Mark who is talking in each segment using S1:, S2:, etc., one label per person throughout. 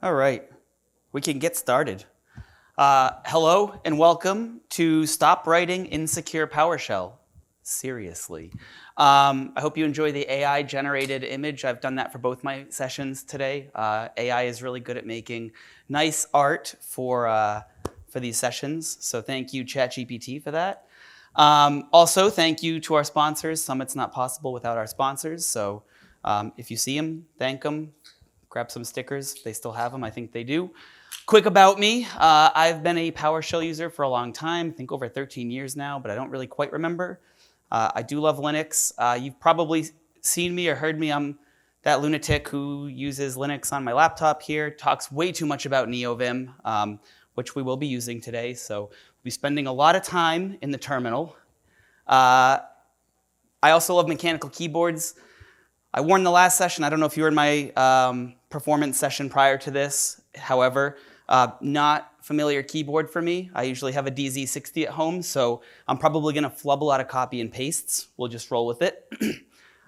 S1: All right, we can get started. Hello and welcome to Stop Writing Insecure PowerShell. Seriously. I hope you enjoy the AI-generated image. I've done that for both my sessions today. AI is really good at making nice art for these sessions, so thank you, ChatGPT, for that. Also, thank you to our sponsors. Summit's not possible without our sponsors, so if you see them, thank them. Grab some stickers. They still have them. I think they do. Quick about me. I've been a PowerShell user for a long time, I think over 13 years now, but I don't really quite remember. I do love Linux. You've probably seen me or heard me. I'm that lunatic who uses Linux on my laptop here, talks way too much about NeoVim, which we will be using today. So we'll be spending a lot of time in the terminal. I also love mechanical keyboards. I warned the last session, I don't know if you were in my performance session prior to this. However, not familiar keyboard for me. I usually have a DZ60 at home, so I'm probably gonna flub a lot of copy and pastes. We'll just roll with it.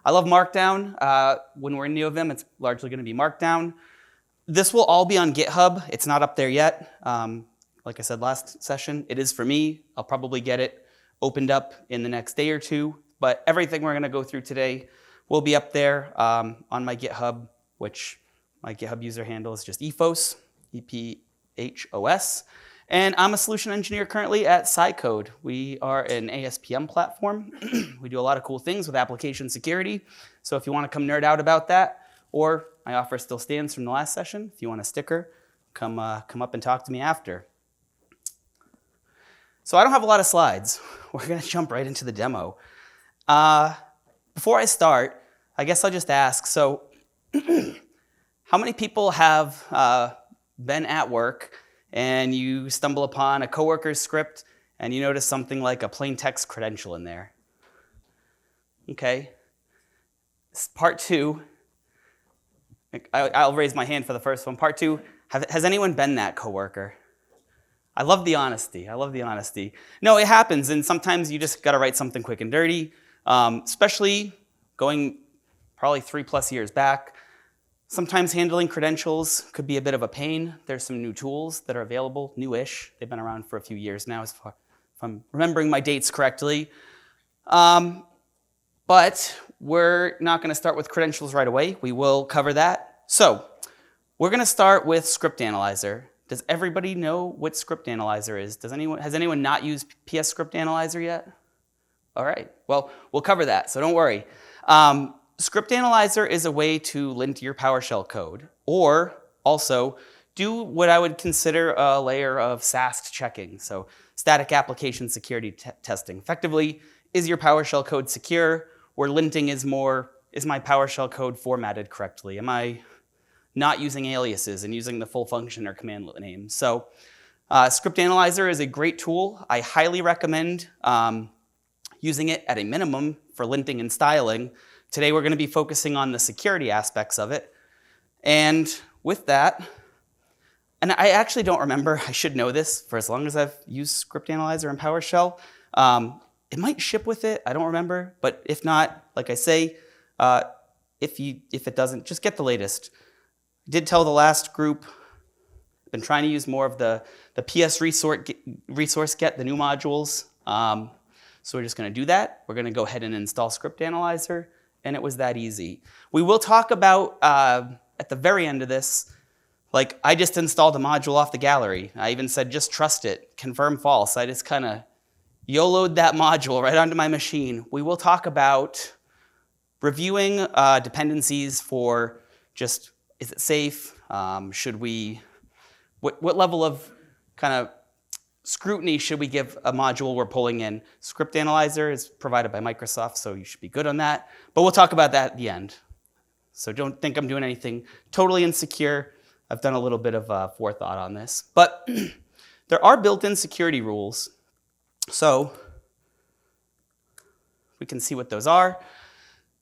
S1: I love Markdown. When we're in NeoVim, it's largely gonna be Markdown. This will all be on GitHub. It's not up there yet. Like I said last session, it is for me. I'll probably get it opened up in the next day or two, but everything we're gonna go through today will be up there on my GitHub, which my GitHub user handle is just ephos, E-P-H-O-S. And I'm a solution engineer currently at SciCode. We are an ASPM platform. We do a lot of cool things with application security. So if you want to come nerd out about that, or my offer still stands from the last session, if you want a sticker, come up and talk to me after. So I don't have a lot of slides. We're going to jump right into the demo. Before I start, I guess I'll just ask, so how many people have been at work and you stumble upon a coworker's script and you notice something like a plain text credential in there? Okay. Part two, I'll raise my hand for the first one. Part two, has anyone been that coworker? I love the honesty. I love the honesty. No, it happens, and sometimes you just got to write something quick and dirty, especially going probably 3+ years back. Sometimes handling credentials could be a bit of a pain. There's some new tools that are available, newish. They've been around for a few years now, if I'm remembering my dates correctly. But we're not going to start with credentials right away. We will cover that. So we're going to start with ScriptAnalyzer. Does everybody know what ScriptAnalyzer is? Has anyone not used PSScriptAnalyzer yet? All right, well, we'll cover that, so don't worry. ScriptAnalyzer is a way to lint your PowerShell code, or also do what I would consider a layer of SAST checking, so static application security testing. Effectively, is your PowerShell code secure, or linting is my PowerShell code formatted correctly? Am I not using aliases and using the full function or command name? So ScriptAnalyzer is a great tool. I highly recommend using it at a minimum for linting and styling. Today we're going to be focusing on the security aspects of it. And with that, and I actually don't remember, I should know this for as long as I've used ScriptAnalyzer and PowerShell. It might ship with it, I don't remember, but if not, like I say, if it doesn't, just get the latest. I did tell the last group, I've been trying to use more of the PS resource get, the new modules. So we're just going to do that. We're going to go ahead and install ScriptAnalyzer, and it was that easy. We will talk about, at the very end of this, like I just installed a module off the gallery. I even said just trust it, confirm false. I just kind of YOLO'd that module right onto my machine. We will talk about reviewing dependencies for just, is it safe? What level of kind of scrutiny should we give a module we're pulling in? ScriptAnalyzer is provided by Microsoft, so you should be good on that. But we'll talk about that at the end. So don't think I'm doing anything totally insecure. I've done a little bit of forethought on this. But there are built-in security rules. So we can see what those are.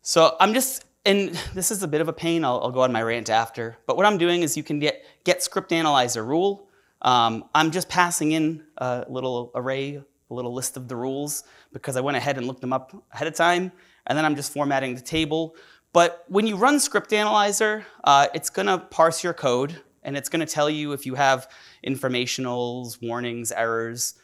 S1: So I'm just, and this is a bit of a pain. I'll go on my rant after. But what I'm doing is you can get ScriptAnalyzer rule. I'm just passing in a little array, a little list of the rules, because I went ahead and looked them up ahead of time, and then I'm just formatting the table. But when you run ScriptAnalyzer, it's going to parse your code and it's going to tell you if you have informationals, warnings, errors.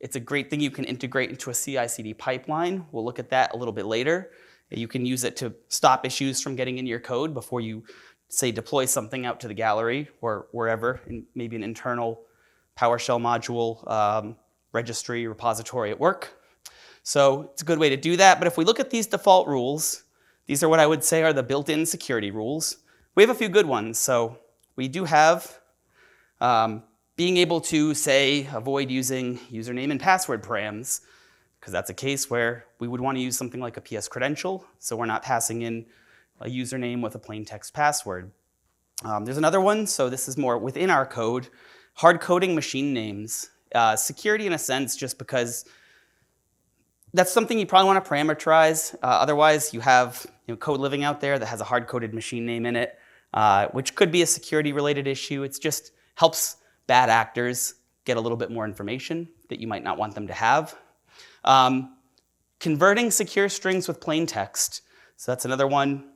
S1: It's a great thing you can integrate into a CI/CD pipeline. We'll look at that a little bit later. You can use it to stop issues from getting into your code before you, say, deploy something out to the gallery or wherever, in maybe an internal PowerShell module registry repository at work. So it's a good way to do that. But if we look at these default rules, these are what I would say are the built-in security rules. We have a few good ones. So we do have being able to, say, avoid using username and password params, because that's a case where we would want to use something like a PS credential, so we're not passing in a username with a plain text password. There's another one, so this is more within our code, hard coding machine names. Security in a sense, just because that's something you probably want to parameterize. Otherwise, you have code living out there that has a hard-coded machine name in it, which could be a security-related issue. It just helps bad actors get a little bit more information that you might not want them to have. Converting secure strings with plain text. So that's another one.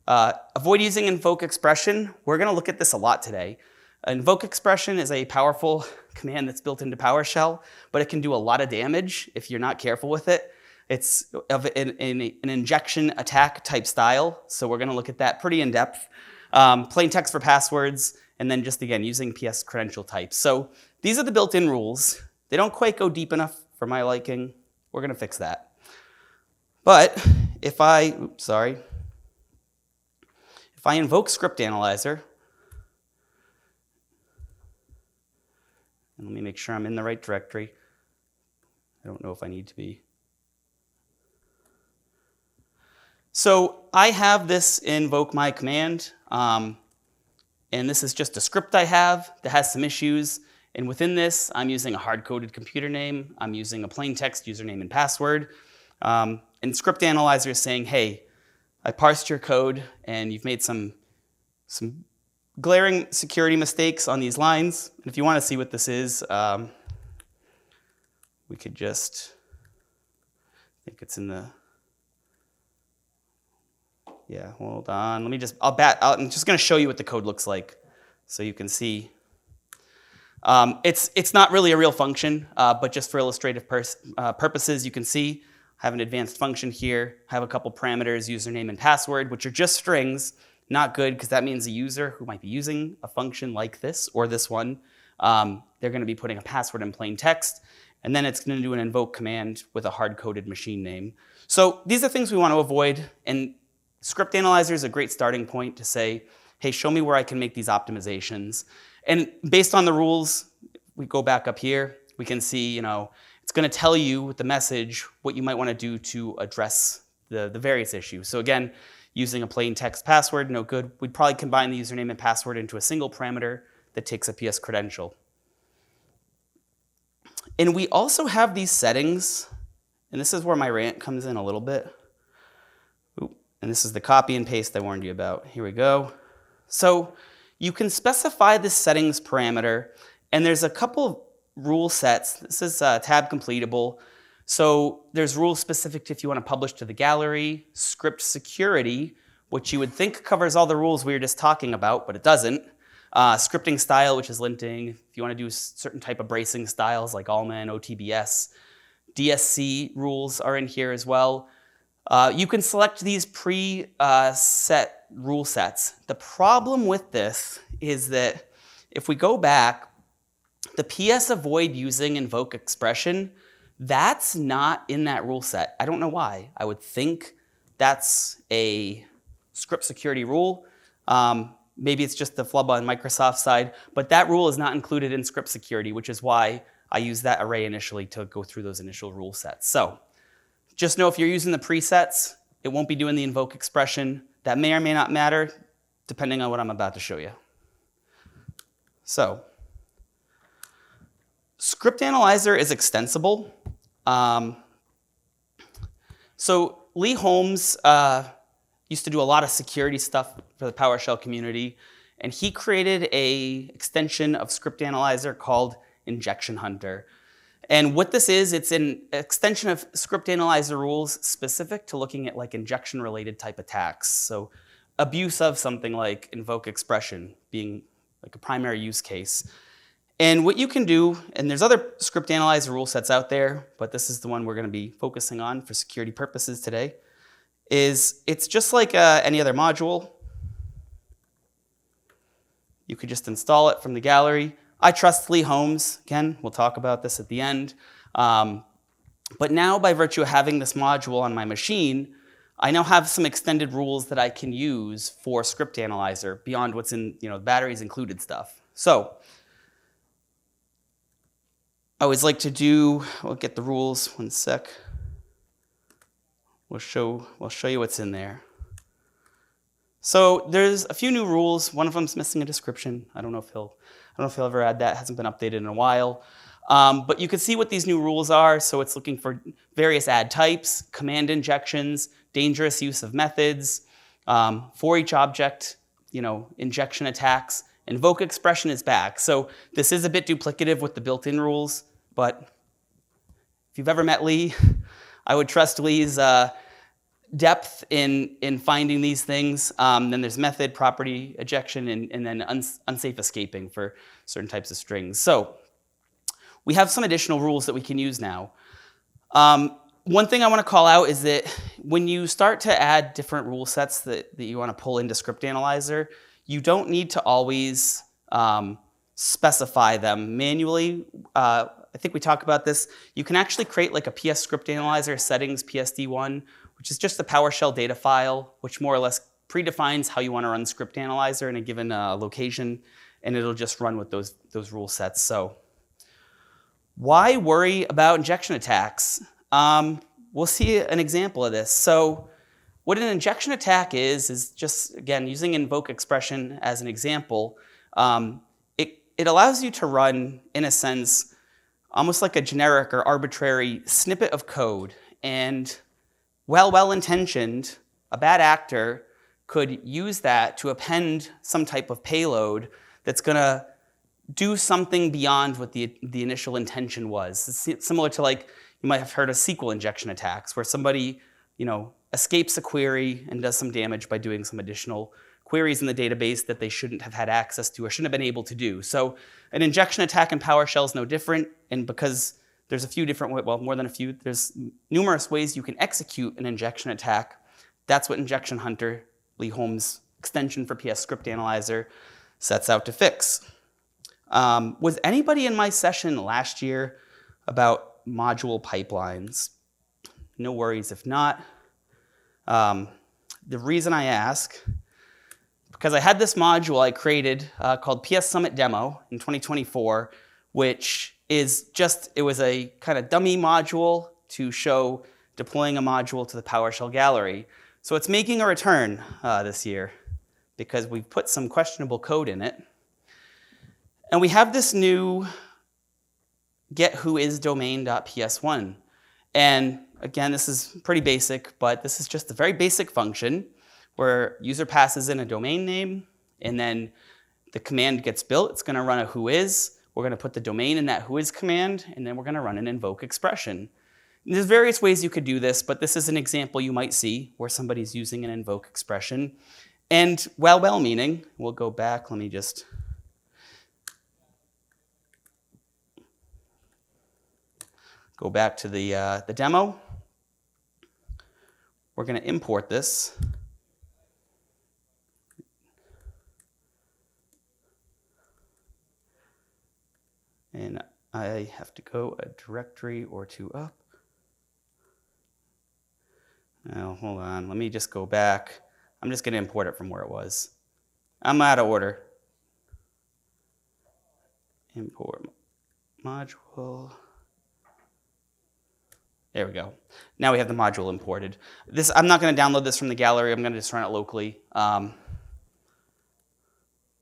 S1: Avoid using invoke expression. We're going to look at this a lot today. Invoke expression is a powerful command that's built into PowerShell, but it can do a lot of damage if you're not careful with it. It's of an injection attack type style, so we're going to look at that pretty in depth. Plain text for passwords, and then just again using PS credential types. So these are the built-in rules. They don't quite go deep enough for my liking. We're going to fix that. But if I invoke ScriptAnalyzer, and let me make sure I'm in the right directory. I don't know if I need to be. So I have this invoke my command, and this is just a script I have that has some issues. And within this, I'm using a hard-coded computer name. I'm using a plain text username and password. And ScriptAnalyzer is saying, hey, I parsed your code, and you've made some glaring security mistakes on these lines. And if you want to see what this is, we could just, I think it's in the, yeah, hold on. Let me just, I'm just going to show you what the code looks like so you can see. It's not really a real function, but just for illustrative purposes, you can see I have an advanced function here. I have a couple parameters, username and password, which are just strings. Not good, because that means a user who might be using a function like this or this one, they're going to be putting a password in plain text, and then it's going to do an invoke command with a hard-coded machine name. So these are things we want to avoid, and ScriptAnalyzer is a great starting point to say, hey, show me where I can make these optimizations. And based on the rules, we go back up here, we can see, it's going to tell you with the message what you might want to do to address the various issues. So again, using a plain text password, no good. We'd probably combine the username and password into a single parameter that takes a PS credential. And we also have these settings, and this is where my rant comes in a little bit. Ooh, and this is the copy and paste I warned you about. Here we go. So you can specify this settings parameter, and there's a couple of rule sets. This is tab completable. So there's rules specific to if you want to publish to the gallery, script security, which you would think covers all the rules we were just talking about, but it doesn't. Scripting style, which is linting. If you want to do a certain type of bracing styles like Allman, OTBS. DSC rules are in here as well. You can select these pre-set rule sets. The problem with this is that if we go back, the PS avoid using invoke expression, that's not in that rule set. I don't know why. I would think that's a script security rule. Maybe it's just the flub on Microsoft's side, but that rule is not included in script security, which is why I use that array initially to go through those initial rule sets. So just know if you're using the presets, it won't be doing the invoke expression. That may or may not matter, depending on what I'm about to show you. So ScriptAnalyzer is extensible. So Lee Holmes used to do a lot of security stuff for the PowerShell community, and he created an extension of ScriptAnalyzer called InjectionHunter. And what this is, it's an extension of ScriptAnalyzer rules specific to looking at like injection-related type attacks. So abuse of something like invoke expression being like a primary use case. And what you can do, and there's other script analyzer rule sets out there, but this is the one we're going to be focusing on for security purposes today, is it's just like any other module. You could just install it from the gallery. I trust Lee Holmes. Again, we'll talk about this at the end. But now, by virtue of having this module on my machine, I now have some extended rules that I can use for Script Analyzer beyond what's in batteries included stuff. So I always like to do, I'll get the rules, one sec. We'll show you what's in there. So there's a few new rules. One of them's missing a description. I don't know if he'll ever add that. It hasn't been updated in a while. But you can see what these new rules are. So it's looking for various add types, command injections, dangerous use of methods, for each object, injection attacks. Invoke expression is back. So this is a bit duplicative with the built-in rules, but if you've ever met Lee, I would trust Lee's depth in finding these things. Then there's method, property, ejection, and then unsafe escaping for certain types of strings. So we have some additional rules that we can use now. One thing I want to call out is that when you start to add different rule sets that you want to pull into Script Analyzer, you don't need to always specify them manually. I think we talked about this. You can actually create like a PSScriptAnalyzer settings PSD1, which is just a PowerShell data file, which more or less predefines how you want to run Script Analyzer in a given location, and it'll just run with those rule sets. So why worry about injection attacks? We'll see an example of this. So what an injection attack is just, again, using invoke expression as an example, it allows you to run, in a sense, almost like a generic or arbitrary snippet of code. And while well-intentioned, a bad actor could use that to append some type of payload that's going to do something beyond what the initial intention was. It's similar to, like, you might have heard of SQL injection attacks, where somebody escapes a query and does some damage by doing some additional queries in the database that they shouldn't have had access to or shouldn't have been able to do. So an injection attack in PowerShell is no different, and because there's a few different ways, well, more than a few, there's numerous ways you can execute an injection attack. That's what InjectionHunter, Lee Holmes' extension for PSScriptAnalyzer, sets out to fix. Was anybody in my session last year about module pipelines? No worries if not. The reason I ask, because I had this module I created called PS Summit Demo in 2024, which is just, it was a kind of dummy module to show deploying a module to the PowerShell gallery. So it's making a return this year because we've put some questionable code in it. And we have this new getWhoisDomain.ps1. And again, this is pretty basic, but this is just a very basic function where user passes in a domain name, and then the command gets built. It's going to run a whois. We're going to put the domain in that whois command, and then we're going to run an invoke expression. And there's various ways you could do this, but this is an example you might see where somebody's using an invoke expression. And while well-meaning, we'll go back. Let me just go back to the demo. We're going to import this. And I have to go a directory or two up. Now, hold on. Let me just go back. I'm just going to import it from where it was. I'm out of order. Import module. There we go. Now we have the module imported. I'm not going to download this from the gallery. I'm going to just run it locally.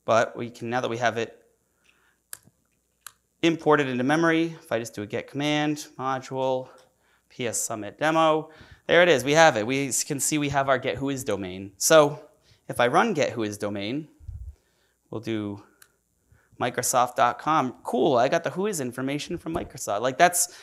S1: But we can, now that we have it imported into memory, if I just do a get command, module, PS Summit Demo, there it is. We have it. We can see we have our getWhoisDomain. So if I run getWhoisDomain, we'll do Microsoft.com. Cool, I got the whois information from Microsoft. Like that's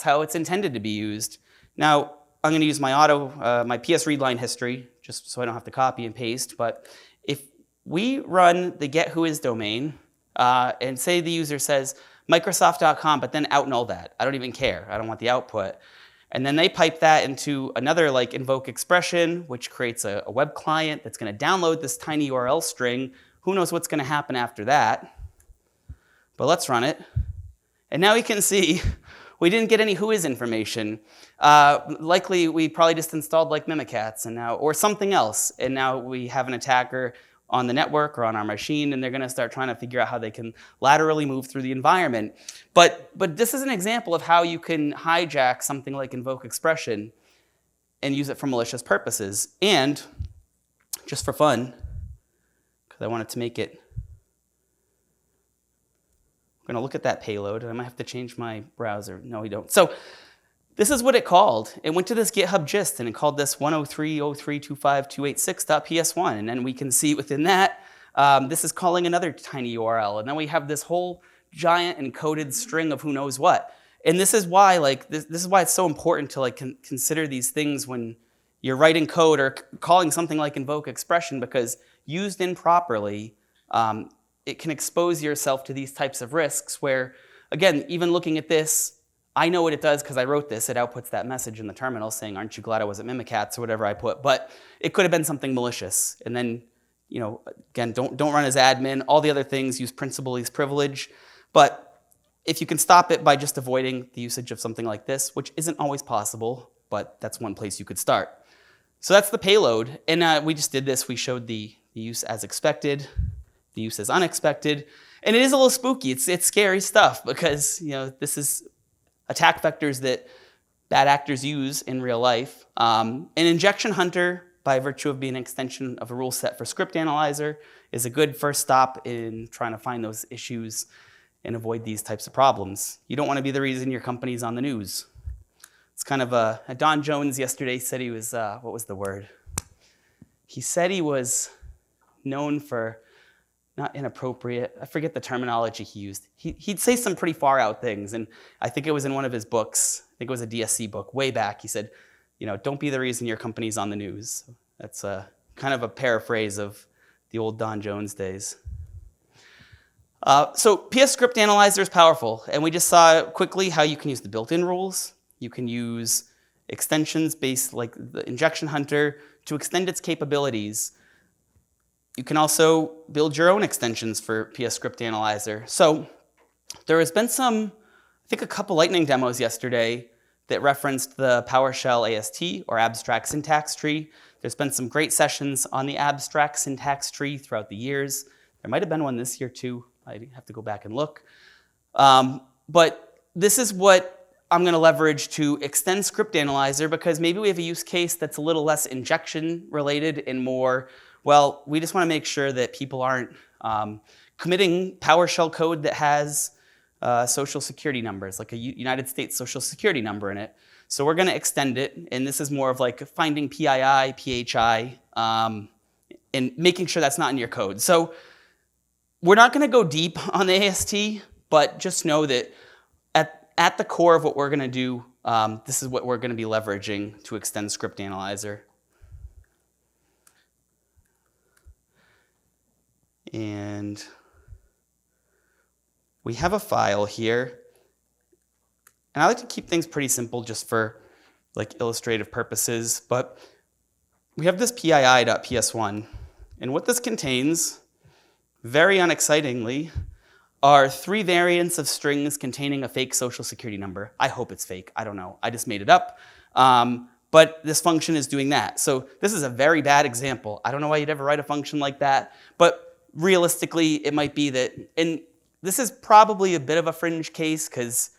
S1: how it's intended to be used. Now, I'm going to use my PS readline history, just so I don't have to copy and paste. But if we run the getWhois domain, and say the user says Microsoft.com, but then out null that. I don't even care. I don't want the output. And then they pipe that into another like invoke expression, which creates a web client that's going to download this tiny URL string. Who knows what's going to happen after that? But let's run it. And now you can see we didn't get any whois information. Likely we probably just installed like Mimikatz and now, or something else. And now we have an attacker on the network or on our machine, and they're going to start trying to figure out how they can laterally move through the environment. But this is an example of how you can hijack something like invoke expression and use it for malicious purposes. And just for fun, because I wanted to make it, we're going to look at that payload, and I might have to change my browser. No, we don't. So this is what it called. It went to this GitHub gist, and it called this 103.03.25286.ps1. And then we can see within that, this is calling another tiny URL. And then we have this whole giant encoded string of who knows what. And this is why, like, this is why it's so important to like consider these things when you're writing code or calling something like invoke expression, because used improperly, it can expose yourself to these types of risks where, again, even looking at this, I know what it does because I wrote this. It outputs that message in the terminal saying, aren't you glad I wasn't Mimikatz or whatever I put. But it could have been something malicious. And then, you know, again, don't run as admin. All the other things, use principal least privilege. But if you can stop it by just avoiding the usage of something like this, which isn't always possible, but that's one place you could start. So that's the payload. And we just did this. We showed the use as expected, the use as unexpected. And it is a little spooky. It's scary stuff because, you know, this is attack vectors that bad actors use in real life. An injection hunter, by virtue of being an extension of a rule set for ScriptAnalyzer, is a good first stop in trying to find those issues and avoid these types of problems. You don't want to be the reason your company's on the news. It's kind of Don Jones yesterday said he was, what was the word? He said he was known for not inappropriate, I forget the terminology he used. He'd say some pretty far out things, and I think it was in one of his books, I think it was a DSC book, way back. He said, you know, don't be the reason your company's on the news. That's kind of a paraphrase of the old Don Jones days. So PSScriptAnalyzer is powerful, and we just saw quickly how you can use the built-in rules. You can use extensions based like the injection hunter to extend its capabilities. You can also build your own extensions for PSScriptAnalyzer. So there has been some, I think a couple lightning demos yesterday that referenced the PowerShell AST or abstract syntax tree. There's been some great sessions on the abstract syntax tree throughout the years. There might have been one this year too. I have to go back and look. But this is what I'm going to leverage to extend ScriptAnalyzer, because maybe we have a use case that's a little less injection related and more, well, we just want to make sure that people aren't committing PowerShell code that has social security numbers, like a United States social security number in it. So we're going to extend it, and this is more of like finding PII, PHI, and making sure that's not in your code. So we're not going to go deep on the AST, but just know that at the core of what we're going to do, this is what we're going to be leveraging to extend ScriptAnalyzer. And we have a file here. And I like to keep things pretty simple just for like illustrative purposes, but we have this PII.ps1. And what this contains, very unexcitingly, are 3 variants of strings containing a fake social security number. I hope it's fake. I don't know. I just made it up. But this function is doing that. So this is a very bad example. I don't know why you'd ever write a function like that. But realistically, it might be that, and this is probably a bit of a fringe case because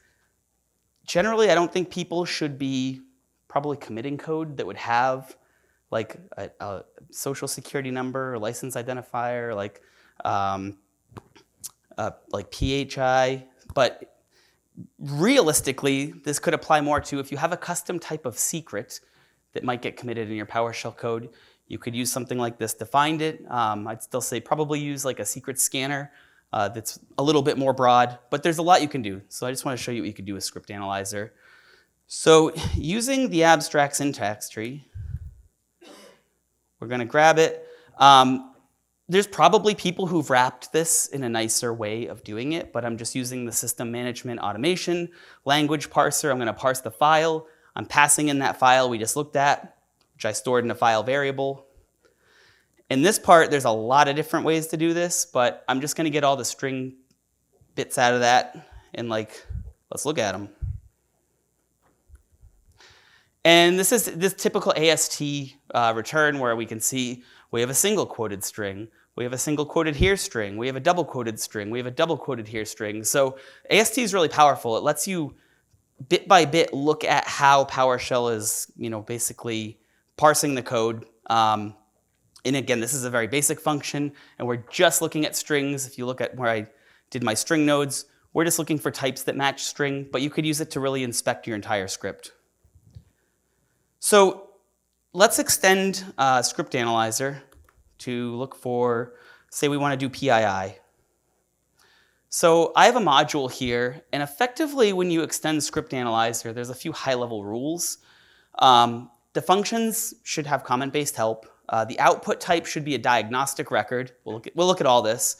S1: generally I don't think people should be probably committing code that would have like a social security number or license identifier, like PHI. But realistically, this could apply more to if you have a custom type of secret that might get committed in your PowerShell code. You could use something like this to find it. I'd still say probably use like a secret scanner that's a little bit more broad, but there's a lot you can do. So I just want to show you what you could do with ScriptAnalyzer. So using the abstract syntax tree, we're going to grab it. There's probably people who've wrapped this in a nicer way of doing it, but I'm just using the system management automation language parser. I'm going to parse the file. I'm passing in that file we just looked at, which I stored in a file variable. In this part, there's a lot of different ways to do this, but I'm just going to get all the string bits out of that and let's look at them. And this is this typical AST return where we can see we have a single quoted string, we have a single quoted here string, we have a double quoted string, we have a double quoted here string. So AST is really powerful. It lets you bit by bit look at how PowerShell is, basically parsing the code. And again, this is a very basic function, and we're just looking at strings. If you look at where I did my string nodes, we're just looking for types that match string, but you could use it to really inspect your entire script. So let's extend ScriptAnalyzer to look for, say we want to do PII. So I have a module here, and effectively when you extend ScriptAnalyzer, there's a few high-level rules. The functions should have comment-based help. The output type should be a diagnostic record. We'll look at all this.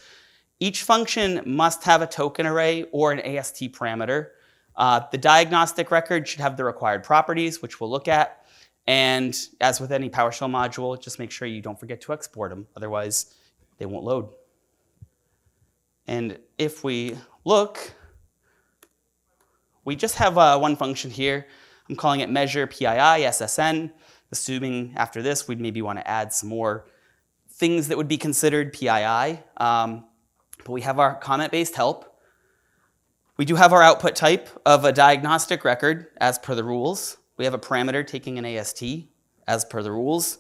S1: Each function must have a token array or an AST parameter. The diagnostic record should have the required properties, which we'll look at. And as with any PowerShell module, just make sure you don't forget to export them. Otherwise, they won't load. And if we look, we just have one function here. I'm calling it measure PII SSN, assuming after this we'd maybe want to add some more things that would be considered PII. But we have our comment-based help. We do have our output type of a diagnostic record as per the rules. We have a parameter taking an AST as per the rules.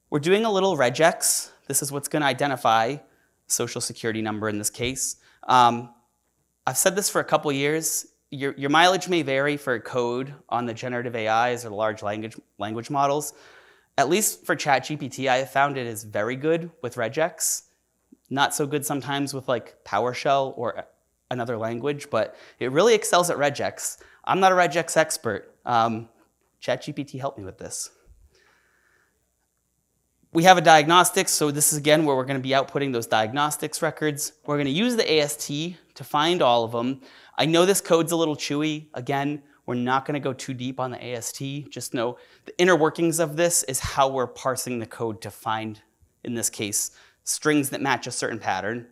S1: We're doing a little regex. This is what's going to identify social security number in this case. I've said this for a couple years. Your mileage may vary for code on the generative AIs or the large language models. At least for ChatGPT, I have found it is very good with regex. Not so good sometimes with PowerShell or another language, but it really excels at regex. I'm not a regex expert. ChatGPT helped me with this. We have a diagnostics, so this is again where we're going to be outputting those diagnostics records. We're going to use the AST to find all of them. I know this code's a little chewy. Again, we're not going to go too deep on the AST. Just know the inner workings of this is how we're parsing the code to find, in this case, strings that match a certain pattern.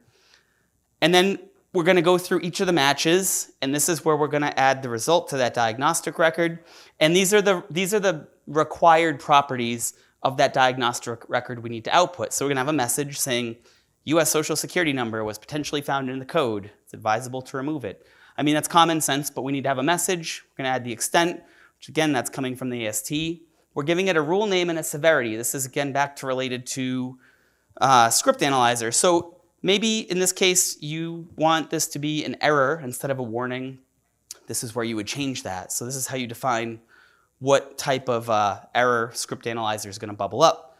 S1: And then we're going to go through each of the matches, and this is where we're going to add the result to that diagnostic record. And these are the required properties of that diagnostic record we need to output. So we're going to have a message saying, US Social Security number was potentially found in the code. It's advisable to remove it. I mean, that's common sense, but we need to have a message. We're going to add the extent, which again, that's coming from the AST. We're giving it a rule name and a severity. This is again back to related to ScriptAnalyzer. So maybe in this case, you want this to be an error instead of a warning. This is where you would change that. So this is how you define what type of error ScriptAnalyzer is going to bubble up.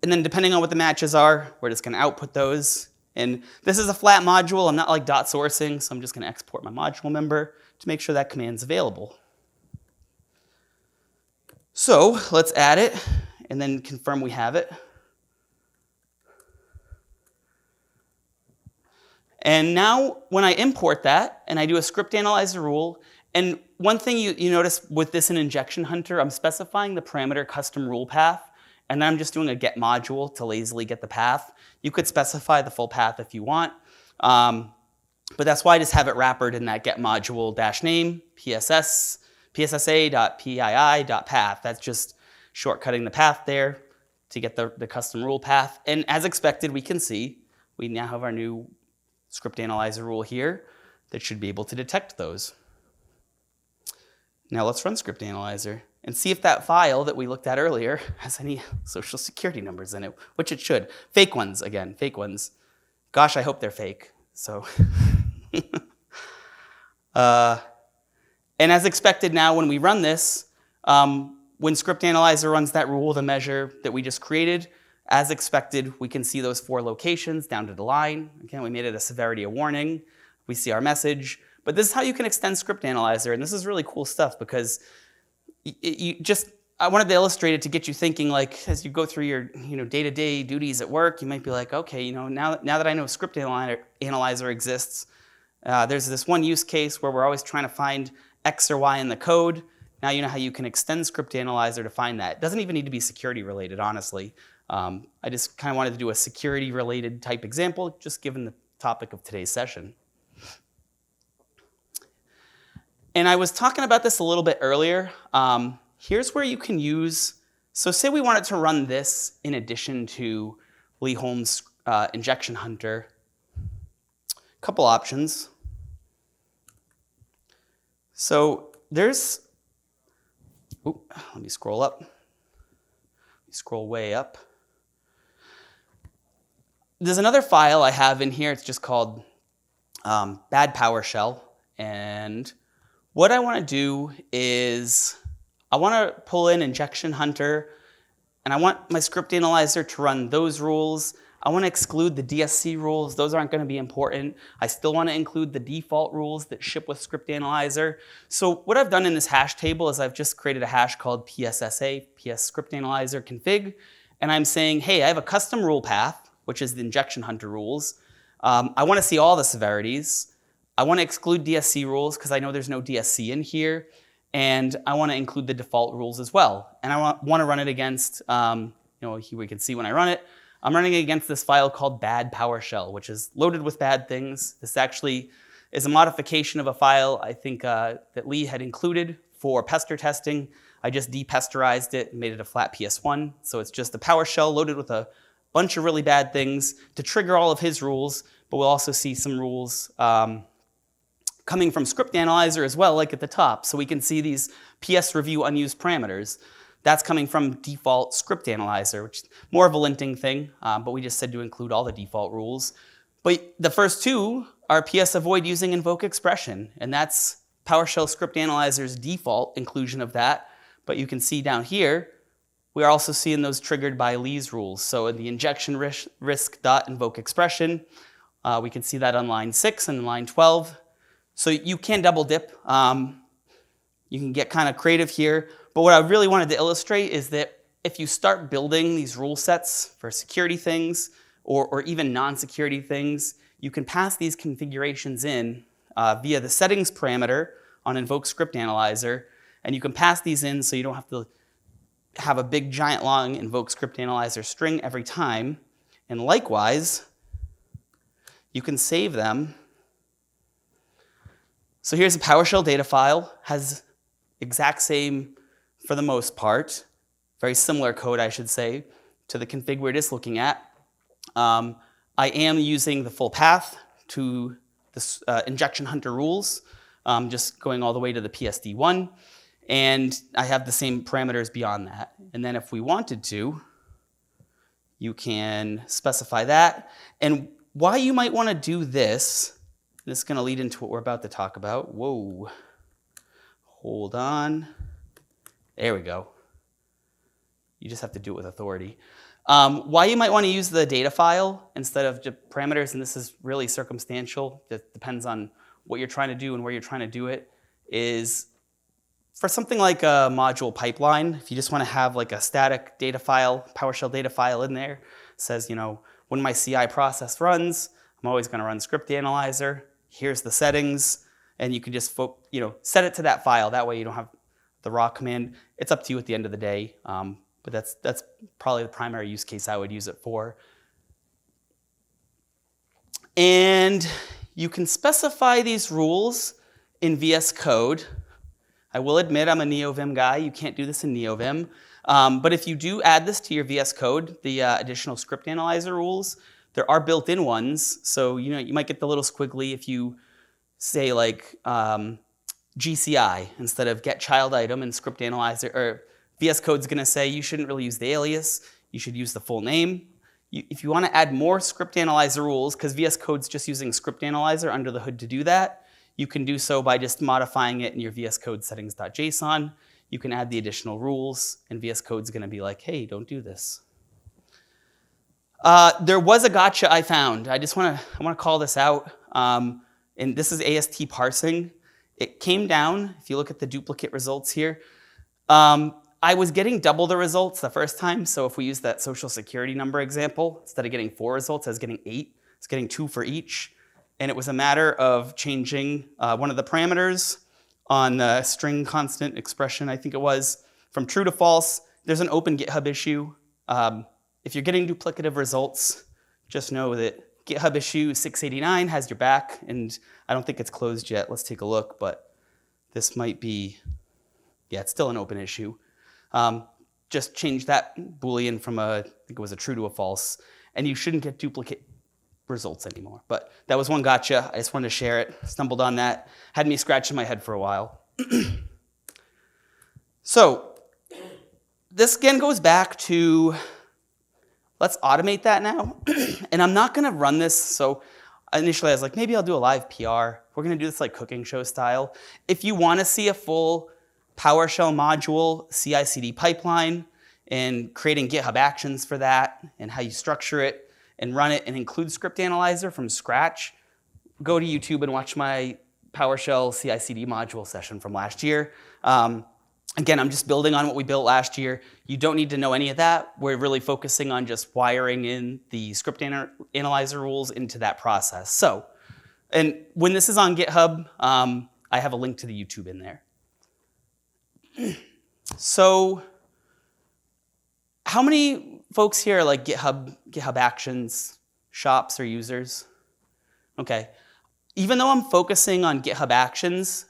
S1: And then depending on what the matches are, we're just going to output those. And this is a flat module. I'm not like dot sourcing, so I'm just going to export my module member to make sure that command's available. So let's add it and then confirm we have it. And now when I import that and I do a ScriptAnalyzer rule, and one thing you notice with this in InjectionHunter, I'm specifying the parameter custom rule path, and then I'm just doing a get module to lazily get the path. You could specify the full path if you want, but that's why I just have it wrappered in that get module dash name, PSSA.pii.path. That's just shortcutting the path there to get the custom rule path. And as expected, we can see we now have our new ScriptAnalyzer rule here that should be able to detect those. Now let's run ScriptAnalyzer and see if that file that we looked at earlier has any social security numbers in it, which it should. Fake ones, again, fake ones. Gosh, I hope they're fake. So, and as expected now when we run this, when ScriptAnalyzer runs that rule, the measure that we just created, as expected, we can see those 4 locations down to the line. Again, we made it a severity, a warning. We see our message. But this is how you can extend ScriptAnalyzer, and this is really cool stuff because you just I wanted to illustrate it to get you thinking, like, as you go through your day-to-day duties at work, you might be like, okay, now that I know Script Analyzer exists, there's this one use case where we're always trying to find X or Y in the code. Now you know how you can extend Script Analyzer to find that. It doesn't even need to be security related, honestly. I just kind of wanted to do a security related type example, just given the topic of today's session. And I was talking about this a little bit earlier. Here's where you can use, so say we wanted to run this in addition to Lee Holmes' InjectionHunter. Couple options. So there's, let me scroll up. Let me scroll way up. There's another file I have in here. It's just called bad PowerShell. And what I want to do is I want to pull in InjectionHunter, and I want my Script Analyzer to run those rules. I want to exclude the DSC rules. Those aren't going to be important. I still want to include the default rules that ship with Script Analyzer. So what I've done in this hash table is I've just created a hash called PSSA, PSScriptAnalyzer config, and I'm saying, hey, I have a custom rule path, which is the InjectionHunter rules. I want to see all the severities. I want to exclude DSC rules because I know there's no DSC in here. And I want to include the default rules as well. And I want to run it against, here we can see when I run it, I'm running it against this file called bad PowerShell, which is loaded with bad things. This actually is a modification of a file I think that Lee had included for pester testing. I just depesterized it and made it a flat PS1. So it's just a PowerShell loaded with a bunch of really bad things to trigger all of his rules, but we'll also see some rules coming from Script Analyzer as well, like at the top. So we can see these PS review unused parameters. That's coming from default Script Analyzer, which is more of a linting thing, but we just said to include all the default rules. But the first two are PS avoid using invoke expression, and that's PowerShell Script Analyzer's default inclusion of that. But you can see down here, we are also seeing those triggered by Lee's rules. So in the injection risk.invoke expression, we can see that on line 6 and line 12. So you can double dip. You can get kind of creative here. But what I really wanted to illustrate is that if you start building these rule sets for security things or even non-security things, you can pass these configurations in via the settings parameter on invoke script analyzer. And you can pass these in so you don't have to have a big giant long invoke script analyzer string every time. And likewise, you can save them. So here's a PowerShell data file, has exact same, for the most part, very similar code, I should say, to the config we're just looking at. I am using the full path to the InjectionHunter rules, just going all the way to the PSD1, and I have the same parameters beyond that. And then if we wanted to, you can specify that. And why you might want to do this, this is going to lead into what we're about to talk about. Whoa. Hold on. There we go. You just have to do it with authority. Why you might want to use the data file instead of just parameters, and this is really circumstantial, it depends on what you're trying to do and where you're trying to do it, is for something like a module pipeline, if you just want to have like a static data file, PowerShell data file in there, says, when my CI process runs, I'm always going to run Script Analyzer. Here's the settings, and you can just set it to that file. That way you don't have the raw command. It's up to you at the end of the day, but that's probably the primary use case I would use it for. And you can specify these rules in VS Code. I will admit I'm a NeoVim guy. You can't do this in NeoVim. But if you do add this to your VS Code, the additional Script Analyzer rules, there are built-in ones. So you might get the little squiggly if you say like GCI instead of get child item in Script Analyzer, or VS Code's going to say you shouldn't really use the alias. You should use the full name. If you want to add more Script Analyzer rules, because VS Code's just using Script Analyzer under the hood to do that, you can do so by just modifying it in your VS Code settings.json. You can add the additional rules, and VS Code's going to be like, hey, don't do this. There was a gotcha I found. I want to call this out. And this is AST parsing. It came down, if you look at the duplicate results here. I I was getting double the results the first time, so if we use that social security number example, instead of getting 4 results, I was getting 8. I was getting 2 for each. And it was a matter of changing one of the parameters on the string constant expression, I think it was, from true to false. There's an open GitHub issue. If you're getting duplicative results, just know that GitHub issue 689 has your back, and I don't think it's closed yet. Let's take a look, but this might be, yeah, it's still an open issue. Just change that Boolean from I think it was a true to a false, and you shouldn't get duplicate results anymore. But that was one gotcha. I just wanted to share it. Stumbled on that. Had me scratching my head for a while. So this again goes back to, let's automate that now. And I'm not going to run this. So initially I was like, maybe I'll do a live PR. We're going to do this like cooking show style. If you want to see a full PowerShell module CI/CD pipeline and creating GitHub Actions for that and how you structure it and run it and include ScriptAnalyzer from scratch, go to YouTube and watch my PowerShell CI/CD module session from last year. Again, I'm just building on what we built last year. You don't need to know any of that. We're really focusing on just wiring in the ScriptAnalyzer rules into that process. So, and when this is on GitHub, I have a link to the YouTube in there. So, how many folks here are like GitHub Actions shops or users? Okay. Even though I'm focusing on GitHub Actions,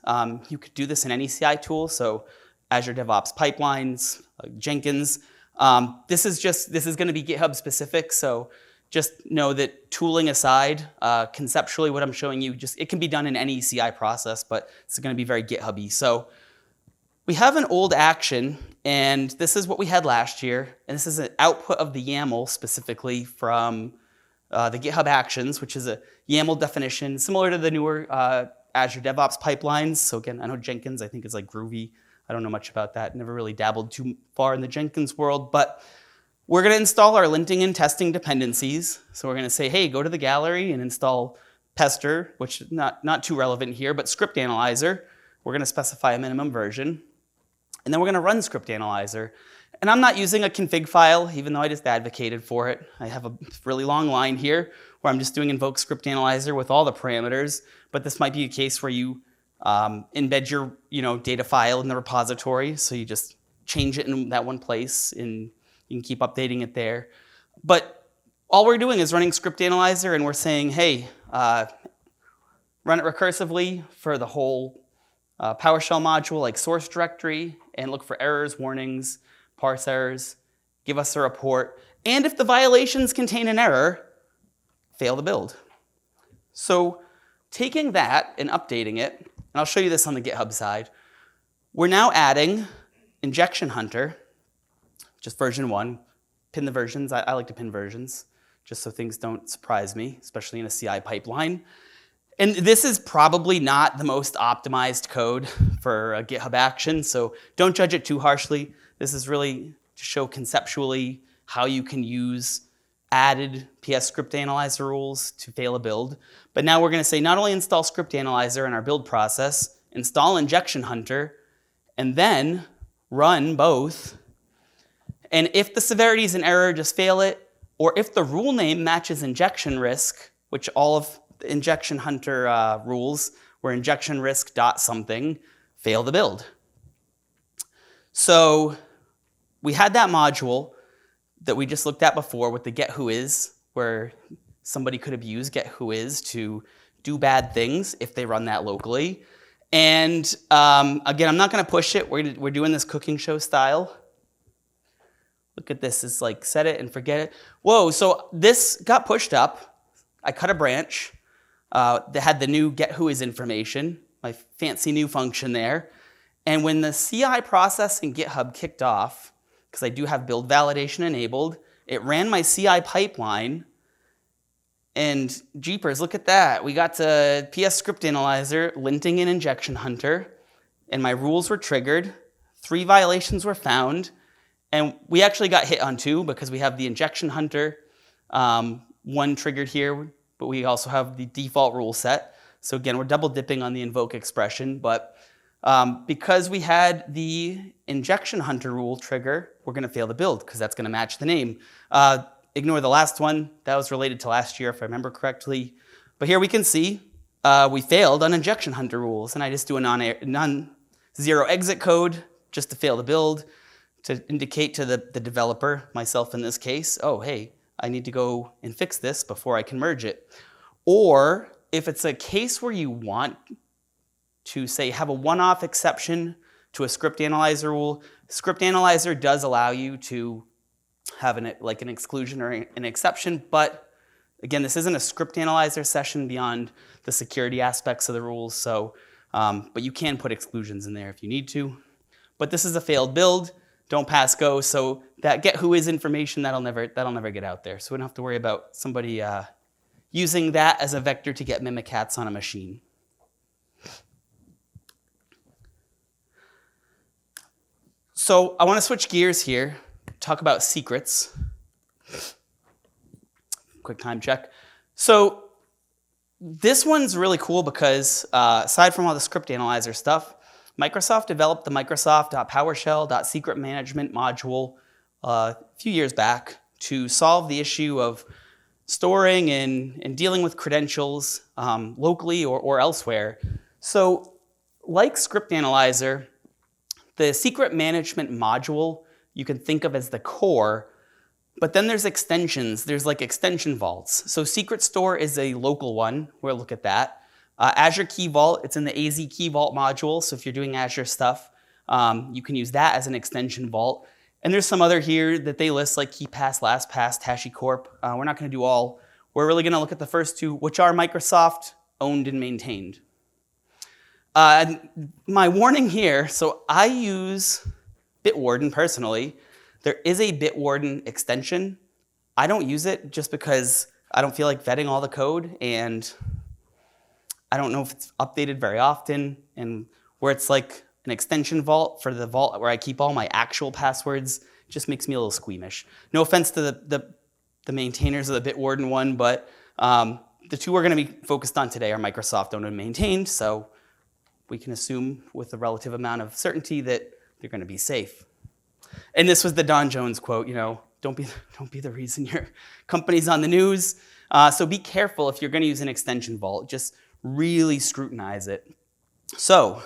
S1: you could do this in any CI tool. So Azure DevOps pipelines, Jenkins. This is going to be GitHub specific. So just know that tooling aside, conceptually what I'm showing you, it can be done in any CI process, but it's going to be very GitHub-y. So we have an old action, and this is what we had last year. And this is an output of the YAML specifically from the GitHub Actions, which is a YAML definition similar to the newer Azure DevOps pipelines. So again, I know Jenkins, I think is like Groovy. I don't know much about that. Never really dabbled too far in the Jenkins world, but we're going to install our linting and testing dependencies. So we're going to say, hey, go to the gallery and install Pester, which is not too relevant here, but ScriptAnalyzer. We're going to specify a minimum version. And then we're going to run ScriptAnalyzer. And I'm not using a config file, even though I just advocated for it. I have a really long line here where I'm just doing invoke ScriptAnalyzer with all the parameters. But this might be a case where you embed your data file in the repository. So you just change it in that one place, and you can keep updating it there. But all we're doing is running ScriptAnalyzer, and we're saying, hey, run it recursively for the whole PowerShell module, like source directory, and look for errors, warnings, parse errors, give us a report, and if the violations contain an error, fail the build. So taking that and updating it, and I'll show you this on the GitHub side, we're now adding InjectionHunter, just version 1. Pin the versions. I like to pin versions, just so things don't surprise me, especially in a CI pipeline. And this is probably not the most optimized code for a GitHub action, so don't judge it too harshly. This is really to show conceptually how you can use added PSScriptAnalyzer rules to fail a build. But now we're going to say not only install ScriptAnalyzer in our build process, install InjectionHunter, and then run both. And if the severity is an error, just fail it. Or if the rule name matches injection risk, which all of the InjectionHunter rules were injection risk dot something, fail the build. So we had that module that we just looked at before with the getWhois, where somebody could have used getWhois to do bad things if they run that locally. And again, I'm not going to push it. We're doing this cooking show style. Look at this. It's like set it and forget it. Whoa, so this got pushed up. I cut a branch that had the new getWhois information, my fancy new function there. And when the CI process in GitHub kicked off, because I do have build validation enabled, it ran my CI pipeline. And jeepers, look at that. We got to PSScriptAnalyzer, linting in InjectionHunter, and my rules were triggered. 3 violations were found. And we actually got hit on 2 because we have the InjectionHunter one triggered here, but we also have the default rule set. So again, we're double dipping on the invoke expression, but Because we had the InjectionHunter rule trigger, we're going to fail the build because that's going to match the name. Ignore the last one. That was related to last year, if I remember correctly. But here we can see we failed on InjectionHunter rules, and I just do a non-zero exit code just to fail the build to indicate to the developer, myself in this case, oh, hey, I need to go and fix this before I can merge it. Or if it's a case where you want to, say, have a one-off exception to a script analyzer rule, script analyzer does allow you to have an exclusion or an exception, but again, this isn't a script analyzer session beyond the security aspects of the rules, so, but you can put exclusions in there if you need to. But this is a failed build, don't pass go, so that get who is information, that'll never get out there. So we don't have to worry about somebody using that as a vector to get mimikatz on a machine. So I want to switch gears here, talk about secrets. Quick time check. So this one's really cool because aside from all the script analyzer stuff, Microsoft developed the Microsoft.PowerShell.SecretManagement module a few years back to solve the issue of storing and dealing with credentials locally or elsewhere. So like Script Analyzer, the secret management module you can think of as the core, but then there's extensions. There's like extension vaults. So Secret Store is a local one. We'll look at that. Azure Key Vault, it's in the AZ Key Vault module. So if you're doing Azure stuff, you can use that as an extension vault. And there's some other here that they list like KeePass, LastPass, HashiCorp. We're not going to do all. We're really going to look at the first two, which are Microsoft owned and maintained. My warning here, so I use Bitwarden personally. There is a Bitwarden extension. I don't use it just because I don't feel like vetting all the code, and I don't know if it's updated very often, and where it's like an extension vault for the vault where I keep all my actual passwords just makes me a little squeamish. No offense to the maintainers of the Bitwarden one, but the two we're going to be focused on today are Microsoft owned and maintained, so we can assume with a relative amount of certainty that they're going to be safe. And this was the Don Jones quote, you know, don't be the reason your company's on the news. So be careful if you're going to use an extension vault. Just really scrutinize it. So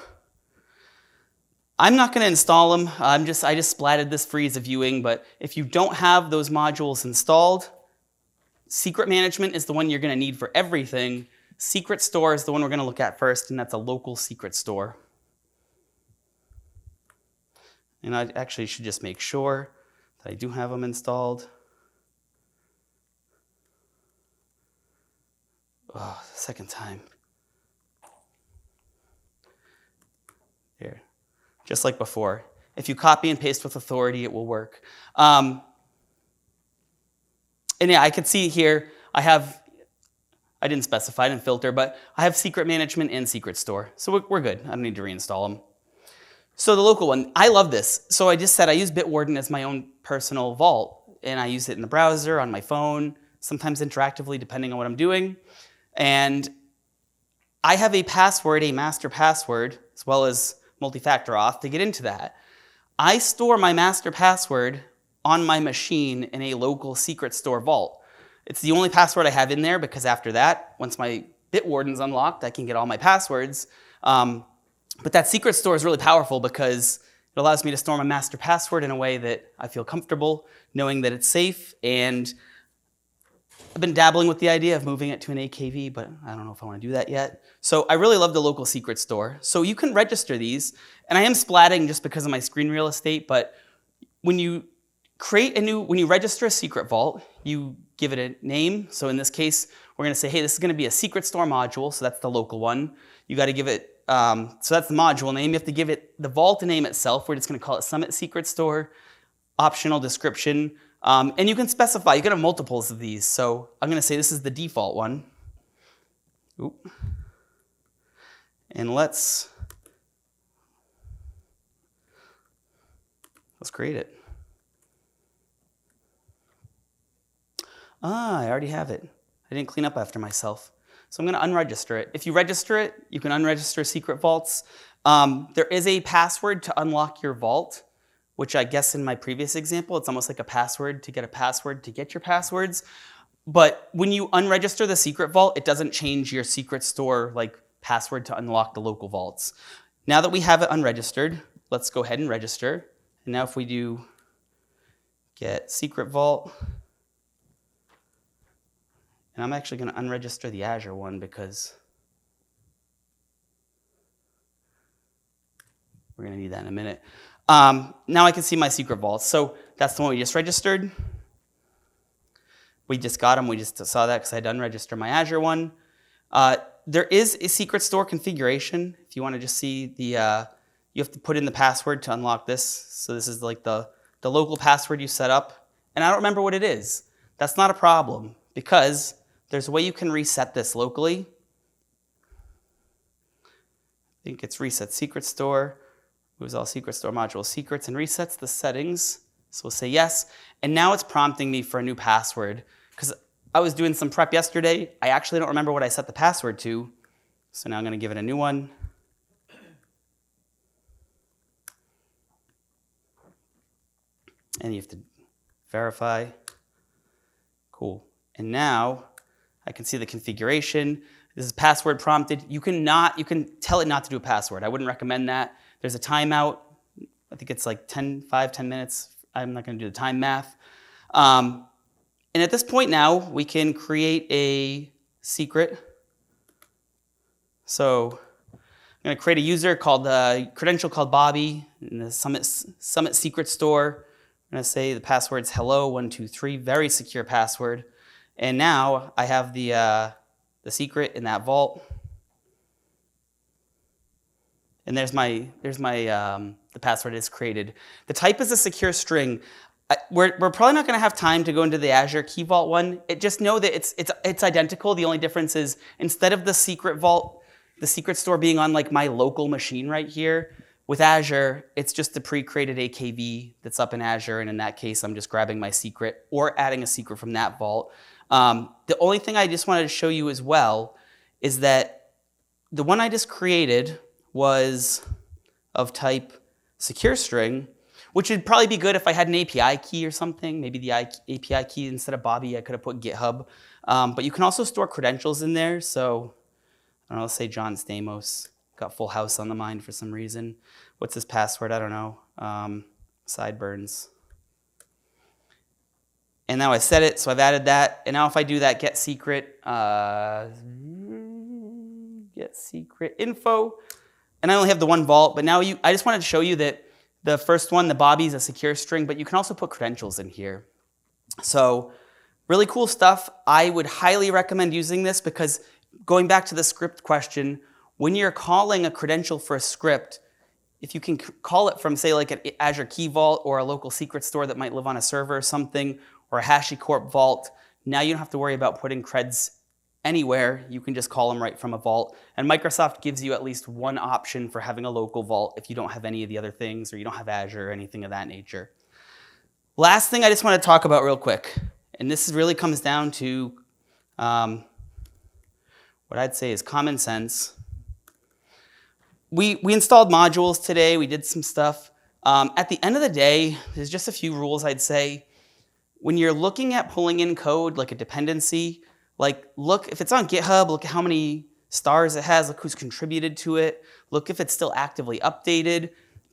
S1: I'm not going to install them. I just splatted this for ease of viewing, but if you don't have those modules installed, Secret Management is the one you're going to need for everything. Secret Store is the one we're going to look at first, and that's a local secret store. And I actually should just make sure that I do have them installed. Oh, second time. There. Just like before. If you copy and paste with authority, it will work. And yeah, I can see here, I didn't specify, I didn't filter, but I have Secret Management and Secret Store. So we're good. I don't need to reinstall them. So the local one, I love this. So I just said I use Bitwarden as my own personal vault, and I use it in the browser, on my phone, sometimes interactively depending on what I'm doing. And I have a password, a master password, as well as multi-factor auth to get into that. I store my master password on my machine in a local Secret Store vault. It's the only password I have in there because after that, once my Bitwarden's unlocked, I can get all my passwords. But that Secret Store is really powerful because it allows me to store my master password in a way that I feel comfortable, knowing that it's safe. And I've been dabbling with the idea of moving it to an AKV, but I don't know if I want to do that yet. So I really love the local Secret Store. So you can register these. And I am splatting just because of my screen real estate, but when you register a secret vault, you give it a name. So in this case, we're going to say, hey, this is going to be a Secret Store module. So that's the local one. You got to give it, so that's the module name. You have to give it the vault name itself. We're just going to call it Summit Secret Store, optional description. And you can specify, you can have multiples of these. So I'm going to say this is the default one. Oop. And let's create it. I already have it. I didn't clean up after myself. So I'm going to unregister it. If you register it, you can unregister secret vaults. There is a password to unlock your vault, which I guess in my previous example, it's almost like a password to get a password to get your passwords. But when you unregister the secret vault, it doesn't change your secret store like password to unlock the local vaults. Now that we have it unregistered, let's go ahead and register. And now if we do get secret vault, and I'm actually going to unregister the Azure one because we're going to need that in a minute. Now I can see my secret vaults. So that's the one we just registered. We just got them. We just saw that because I had to unregister my Azure one. There is a secret store configuration. If you want to just see the, you have to put in the password to unlock this. So this is like the local password you set up. And I don't remember what it is. That's not a problem because there's a way you can reset this locally. I think it's reset secret store, moves all secret store module secrets and resets the settings. So we'll say yes. And now it's prompting me for a new password because I was doing some prep yesterday. I actually don't remember what I set the password to. So now I'm going to give it a new one. And you have to verify. Cool. And now I can see the configuration. This is password prompted. You can tell it not to do a password. I wouldn't recommend that. There's a timeout. I think it's like 10 minutes. I'm not going to do the time math. And at this point now, we can create a secret. So I'm going to create a user called credential called Bobby in the Summit secret store. I'm going to say the password's hello123, very secure password. And now I have the secret in that vault. And there's the password is created. The type is a secure string. We're probably not going to have time to go into the Azure Key Vault one. Just know that it's identical. The only difference is instead of the secret vault, the secret store being on like my local machine right here, with Azure, it's just the pre-created AKV that's up in Azure. And in that case, I'm just grabbing my secret or adding a secret from that vault. The only thing I just wanted to show you as well is that the one I just created was of type secure string, which would probably be good if I had an API key or something. Maybe the API key instead of Bobby, I could have put GitHub. But you can also store credentials in there. So I don't know, let's say John Stamos. Got Full House on the mind for some reason. What's his password? I don't know. Sideburns. And now I set it, so I've added that. And now if I do that get secret info, and I only have the one vault, but now I just wanted to show you that the first one, the Bobby, is a secure string, but you can also put credentials in here. So really cool stuff. I would highly recommend using this because going back to the script question, when you're calling a credential for a script, if you can call it from, say, like an Azure Key Vault or a local secret store that might live on a server or something, or a HashiCorp vault, now you don't have to worry about putting creds anywhere. You can just call them right from a vault. And Microsoft gives you at least one option for having a local vault if you don't have any of the other things or you don't have Azure or anything of that nature. Last thing I just want to talk about real quick, and this really comes down to what I'd say is common sense. We installed modules today. We did some stuff. At the end of the day, there's just a few rules I'd say. When you're looking at pulling in code like a dependency, like look, if it's on GitHub, look at how many stars it has, look who's contributed to it, look if it's still actively updated.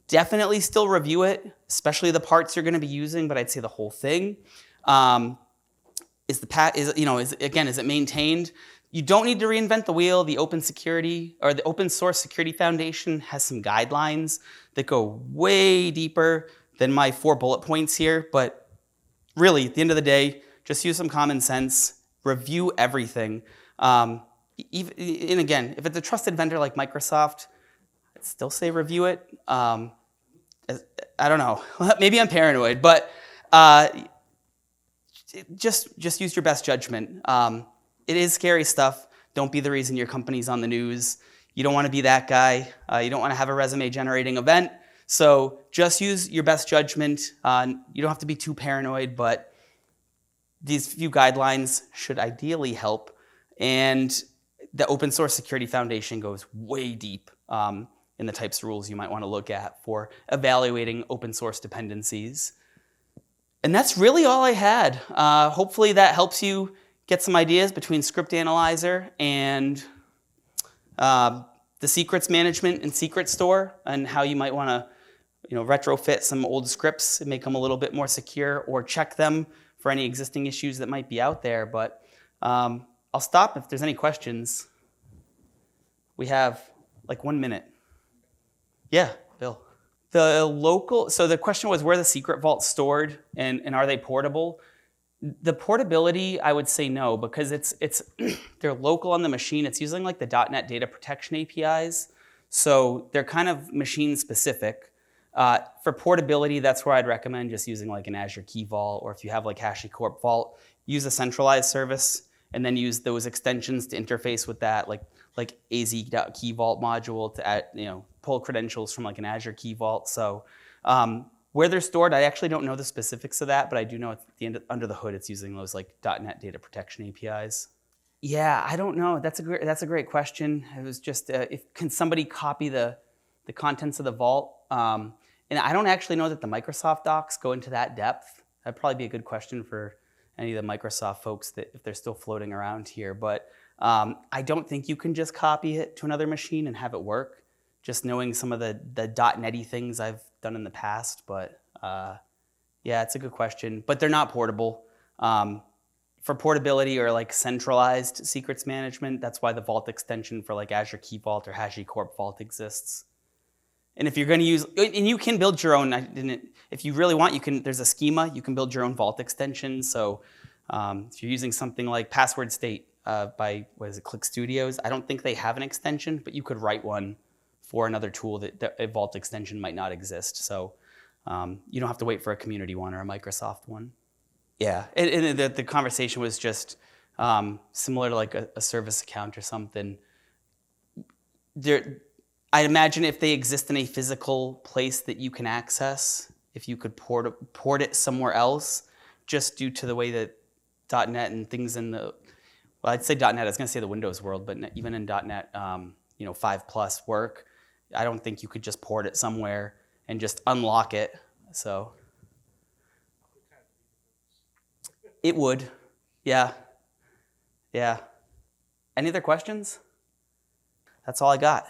S1: Definitely still review it, especially the parts you're going to be using, but I'd say the whole thing. Is it maintained? You don't need to reinvent the wheel. The Open Security or the Open Source Security Foundation has some guidelines that go way deeper than my 4 bullet points here. But really, at the end of the day, just use some common sense. Review everything. And again, if it's a trusted vendor like Microsoft, I'd still say review it. I don't know. Maybe I'm paranoid, but just use your best judgment. It is scary stuff. Don't be the reason your company's on the news. You don't want to be that guy. You don't want to have a resume-generating event. So just use your best judgment. You don't have to be too paranoid, but these few guidelines should ideally help. And the Open Source Security Foundation goes way deep. in the types of rules you might want to look at for evaluating open source dependencies. And that's really all I had. Hopefully that helps you get some ideas between ScriptAnalyzer and the secrets management and secret store, and how you might want to retrofit some old scripts and make them a little bit more secure, or check them for any existing issues that might be out there. But I'll stop if there's any questions. We have like 1 minute. Yeah, Bill. So the question was, where the secret vault's stored and are they portable? The portability, I would say no, because they're local on the machine. It's using like the .NET data protection APIs. So they're kind of machine specific. For portability, that's where I'd recommend just using like an Azure Key Vault, or if you have like HashiCorp Vault, use a centralized service and then use those extensions to interface with that, like az.key vault module to add, pull credentials from like an Azure Key Vault. So where they're stored, I actually don't know the specifics of that, but I do know at the end, under the hood, it's using those like .NET data protection APIs. Yeah, I don't know. That's a great question. It was just, can somebody copy the contents of the vault? And I don't actually know that the Microsoft docs go into that depth. That'd probably be a good question for any of the Microsoft folks that if they're still floating around here. But I don't think you can just copy it to another machine and have it work, just knowing some of the .NET-y things I've done in the past. But yeah, it's a good question. But they're not portable. For portability or like centralized secrets management, that's why the Vault extension for like Azure Key Vault or HashiCorp Vault exists. And if you're going to use, and you can build your own, if you really want, there's a schema, you can build your own Vault extension. So if you're using something like Password State by, Click Studios, I don't think they have an extension, but you could write one for another tool that a Vault extension might not exist. So you don't have to wait for a community one or a Microsoft one. Yeah, and the conversation was just similar to like a service account or something. I'd imagine if they exist in a physical place that you can access, if you could port it somewhere else, just due to the way that .NET and things in the, well, I'd say .NET, I was going to say the Windows world, but even in .NET 5+ work, I don't think you could just port it somewhere and just unlock it. So it would, yeah. Any other questions? That's all I got.